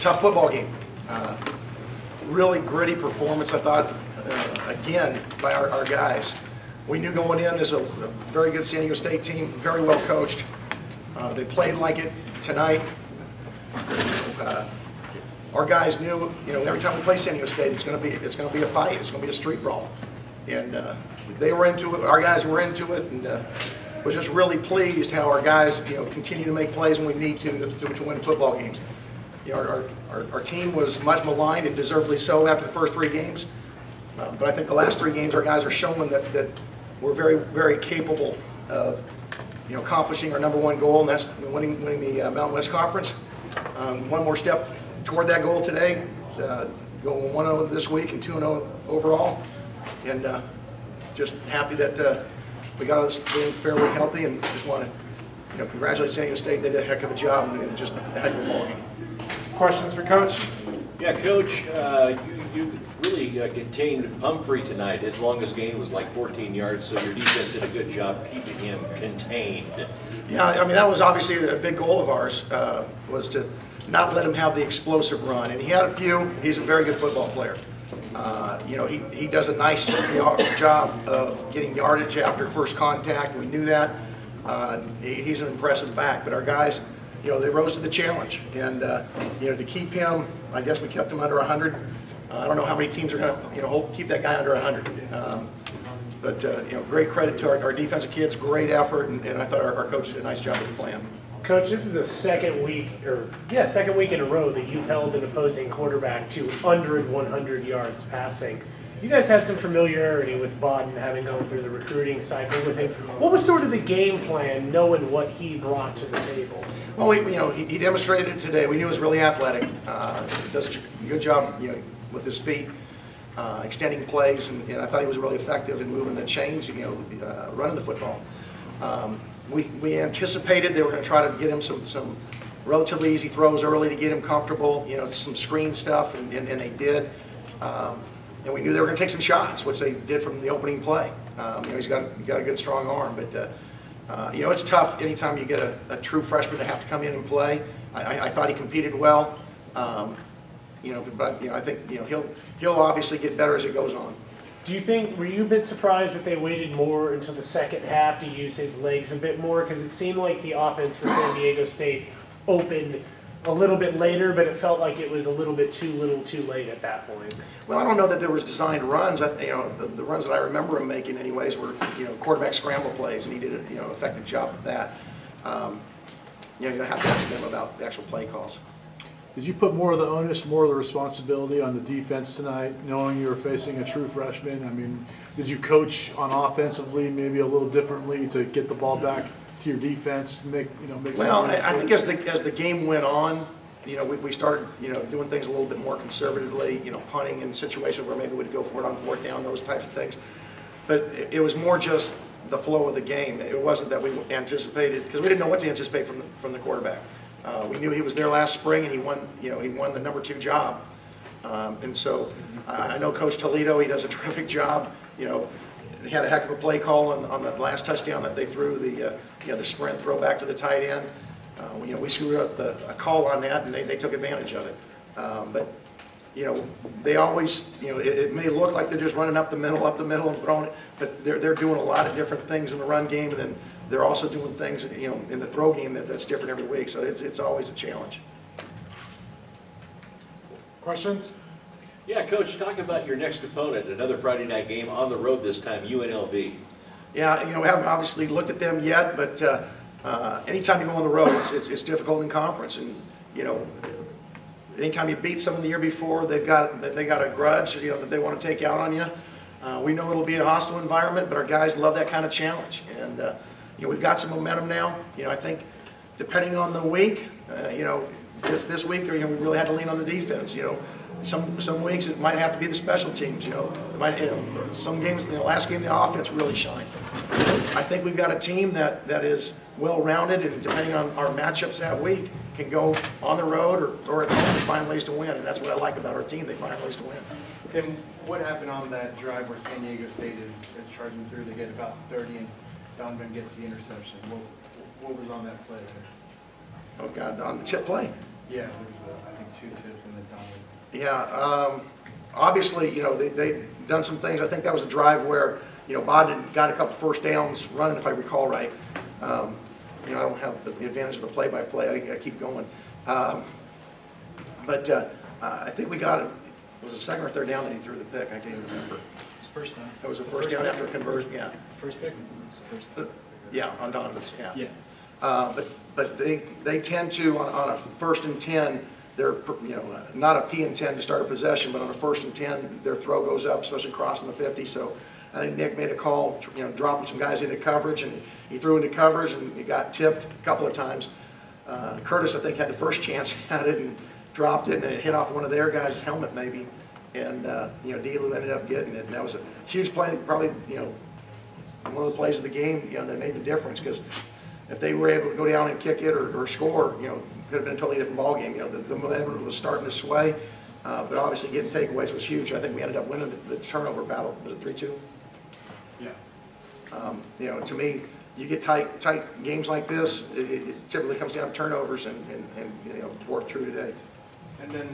tough football game. Really gritty performance, I thought, again, by our guys. We knew going in, there's a very good San Diego State team, very well coached. They played like it tonight. Our guys knew, every time we play San Diego State, it's going to be a fight. It's going to be a street brawl, and they were into it. Our guys were into it, and was just really pleased how our guys, continue to make plays when we need to win football games. Our team was much maligned, and deservedly so, after the first 3 games. But I think the last 3 games, our guys are showing that we're very, very capable of, accomplishing our #1 goal, and that's winning the Mountain West Conference. One more step toward that goal today, going 1-0 this week and 2-0 overall, and just happy that we got this thing fairly healthy, and just want to, congratulate San Diego State. They did a heck of a job, and just a heck of a ball game. Questions for Coach? Yeah, Coach, you really contained Humphrey tonight. His longest gain was like 14 yards, so your defense did a good job keeping him contained. Yeah, I mean, that was obviously a big goal of ours, was to not let him have the explosive run. And he had a few. He's a very good football player. He does a nice job of getting yardage after first contact. We knew that. He's an impressive back. But our guys, they rose to the challenge. And, to keep him, I guess we kept him under 100. I don't know how many teams are going to, keep that guy under 100. But great credit to our defensive kids, great effort, and I thought our coach did a nice job with the plan. Coach, this is the second week in a row that you've held an opposing quarterback to under 100 yards passing. You guys had some familiarity with Bodden, having gone through the recruiting cycle with him. What was sort of the game plan, knowing what he brought to the table? Well, he demonstrated it today. We knew he was really athletic. Does a good job, with his feet, extending plays, and I thought he was really effective in moving the chains, running the football. We anticipated they were going to try to get him some relatively easy throws early to get him comfortable, some screen stuff, and they did. And we knew they were going to take some shots, which they did from the opening play. He's got a good, strong arm, but it's tough anytime you get a true freshman to have to come in and play. I thought he competed well, but I think he'll obviously get better as it goes on. Were you a bit surprised that they waited more until the second half to use his legs a bit more? Because it seemed like the offense for San Diego State opened a little bit later, but it felt like it was a little bit too late at that point. Well, I don't know that there was designed runs. The runs that I remember him making anyways were, quarterback scramble plays, and he did an effective job of that. You have to ask them about the actual play calls. Did you put more of the onus, more of the responsibility on the defense tonight, knowing you were facing a true freshman? I mean, did you coach on offensively maybe a little differently to get the ball back to your defense? Well, I think as the game went on, we started doing things a little bit more conservatively, punting in situations where maybe we'd go for it on 4th down, those types of things. But it was more just the flow of the game. It wasn't that we anticipated, because we didn't know what to anticipate from the quarterback. We knew he was there last spring, and he won the #2 job. And so I know Coach Toledo, he does a terrific job. He had a heck of a play call on the last touchdown that they threw, the sprint throw back to the tight end. We screwed up a call on that, and they took advantage of it. But they always, it may look like they're just running up the middle and throwing it, but they're doing a lot of different things in the run game, and then they're also doing things, in the throw game that's different every week. So it's always a challenge. Questions? Yeah, Coach, talk about your next opponent, another Friday night game on the road this time, UNLV. Yeah, we haven't obviously looked at them yet, but anytime you go on the road, it's difficult in conference, and anytime you beat someone the year before, they got a grudge, that they want to take out on you. We know it'll be a hostile environment, but our guys love that kind of challenge, and we've got some momentum now. I think depending on the week, this week, we really had to lean on the defense. Some weeks it might have to be the special teams. Some games, last game the offense really shined. I think we've got a team that is well-rounded, and depending on our matchups that week, can go on the road or at home and find ways to win. And that's what I like about our team. They find ways to win. Tim, what happened on that drive where San Diego State is charging through? They get about 30 and Donovan gets the interception. What was on that play there? Oh God, on the chip play. Yeah, there's, I think, 2 tips in the Donovan. Yeah, obviously, they've done some things. I think that was a drive where, Bod got a couple first downs running, if I recall right. I don't have the advantage of the play-by-play. I keep going. But I think we got it. Was it second or third down that he threw the pick? I can't even remember. It's first down. It was a first down after a conversion, yeah. First pick? It's the first down. Yeah, on Donovan's, yeah. Yeah. But they tend to, on a 1st and 10, they're, not a P and 10 to start a possession, but on a 1st and 10, their throw goes up, especially crossing the 50. So I think Nick made a call, dropping some guys into coverage, and he threw into coverage, and he got tipped a couple of times. Curtis, I think, had the first chance at it and dropped it, and it hit off one of their guys' helmet maybe. And, Delu ended up getting it. And that was a huge play, probably, one of the plays of the game, that made the difference, because if they were able to go down and kick it or score, could have been a totally different ball game. The momentum was starting to sway, but obviously getting takeaways was huge. I think we ended up winning the turnover battle. Was it 3-2? Yeah. To me, you get tight games like this, it typically comes down to turnovers, and worked true today. And then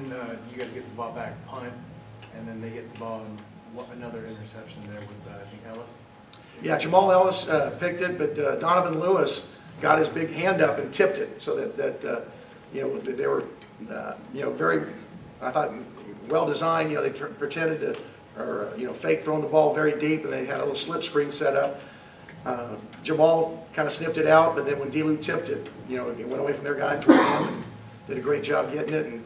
you guys get the ball back, punt, and then they get the ball, and another interception there with, I think, Ellis. Yeah, Jamal Ellis picked it, but Donovan Lewis got his big hand up and tipped it, so that they were, very, I thought, well designed. They pretended to, or fake throwing the ball very deep, and they had a little slip screen set up. Jamal kind of sniffed it out, but then when Delu tipped it, it went away from their guy and tried him, and did a great job getting it, and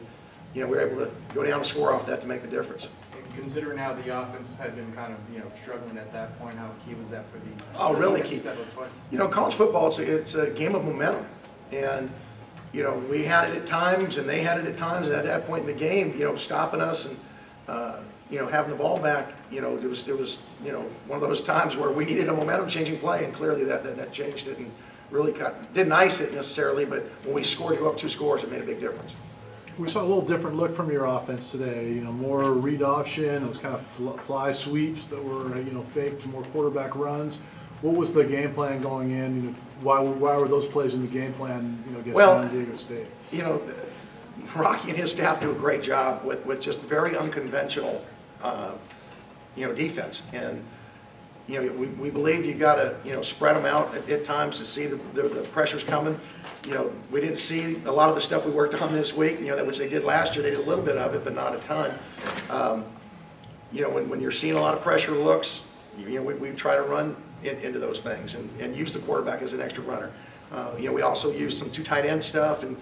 we were able to go down and score off that to make the difference. Considering how the offense had been kind of, struggling at that point, how key was that for the... Oh, really key. College football, it's a game of momentum. And, we had it at times, and they had it at times, and at that point in the game, stopping us and, having the ball back, it was one of those times where we needed a momentum-changing play, and clearly that changed it and really didn't ice it necessarily, but when we scored to go up 2 scores, it made a big difference. We saw a little different look from your offense today. More read option, those kind of fly sweeps that were faked, more quarterback runs. What was the game plan going in? Why were those plays in the game plan? Against San Diego State. Rocky and his staff do a great job with just very unconventional, defense. And we believe you got to spread them out at times to see the pressures coming. We didn't see a lot of the stuff we worked on this week, which they did last year. They did a little bit of it, but not a ton. When you're seeing a lot of pressure looks, we try to run into those things and use the quarterback as an extra runner. We also use some 2 tight end stuff and,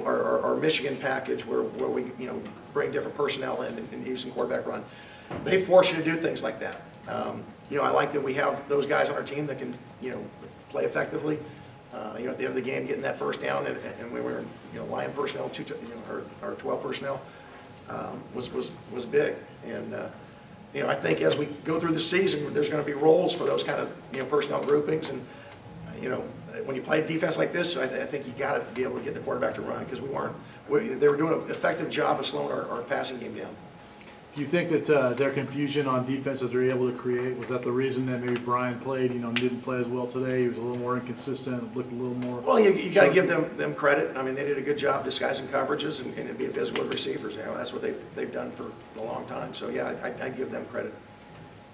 our Michigan package where we, bring different personnel in and use some quarterback run. They force you to do things like that. I like that we have those guys on our team that can, play effectively. At the end of the game, getting that first down, and we were, line personnel, or 12 personnel, was big. And I think as we go through the season, there's going to be roles for those kind of personnel groupings. And when you play defense like this, I think you got to be able to get the quarterback to run, because they were doing an effective job of slowing our passing game down. Do you think that their confusion on defense that they're able to create, was that the reason that maybe Brian played, didn't play as well today? He was a little more inconsistent, looked a little more... Well, you got to give them credit. I mean, they did a good job disguising coverages and being physical with receivers. That's what they've done for a long time. So, yeah, I'd give them credit.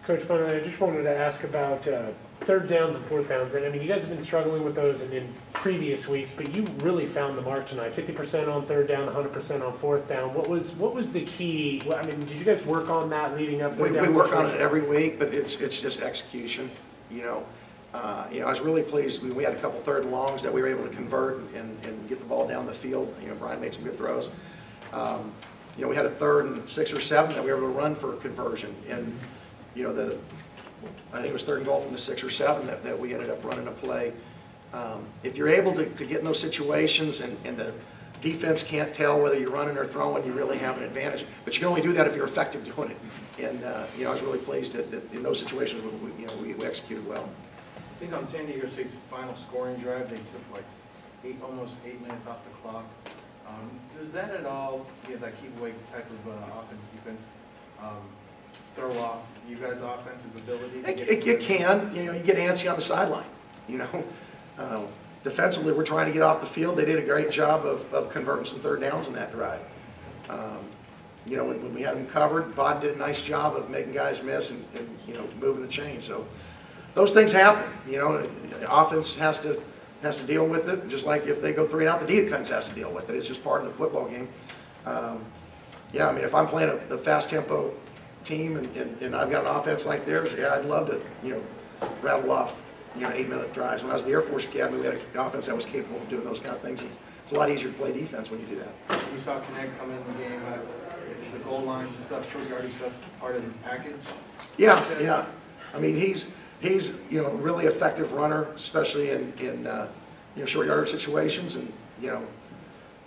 Coach Bono, I just wanted to ask about 3rd downs and 4th downs. And, you guys have been struggling with those in previous weeks, but you really found the mark tonight. 50% on 3rd down, 100% on 4th down. What was the key? Did you guys work on that leading up? We work on it every week, but it's just execution. I was really pleased. We had a couple 3rd and longs that we were able to convert and get the ball down the field. Brian made some good throws. We had a 3rd and 6 or 7 that we were able to run for conversion. And I think it was 3rd and goal from the 6 or 7 that we ended up running a play. If you're able to get in those situations and the defense can't tell whether you're running or throwing, you really have an advantage. But you can only do that if you're effective doing it. And I was really pleased that in those situations we executed well. I think on San Diego State's final scoring drive, they took almost 8 minutes off the clock. Does that at all, that keep away type of offense, defense, throw off you guys' offensive ability? It can. You get antsy on the sideline. defensively, we're trying to get off the field. They did a great job of converting some third downs in that drive. You know, when we had them covered, Bod did a nice job of making guys miss and you know, moving the chain. So those things happen. You know, the offense has to deal with it, just like if they go 3 and out, the defense has to deal with it. It's just part of the football game. Yeah, I mean, if I'm playing a fast tempo team and I've got an offense like theirs, yeah, I'd love to, you know, rattle off, you know, 8-minute drives. When I was at the Air Force Academy, we had an offense that was capable of doing those kind of things. And it's a lot easier to play defense when you do that. You saw Connect come in the game. Is the goal line stuff, short yardage stuff, part of his package? Yeah, yeah. I mean, he's you know, really effective runner, especially in you know, short yardage situations, and you know,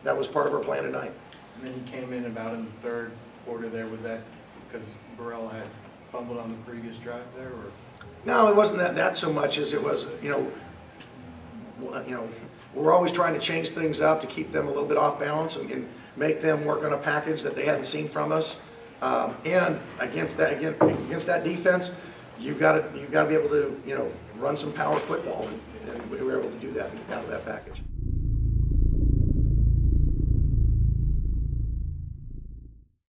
that was part of our plan tonight. And then he came in about in the third quarter there. Was that because Burrell had fumbled on the previous drive there, or? No, it wasn't that so much as it was, you know, we're always trying to change things up to keep them a little bit off balance and make them work on a package that they hadn't seen from us. And against that defense, you've got to be able to, you know, run some power football, and we were able to do that out of that package.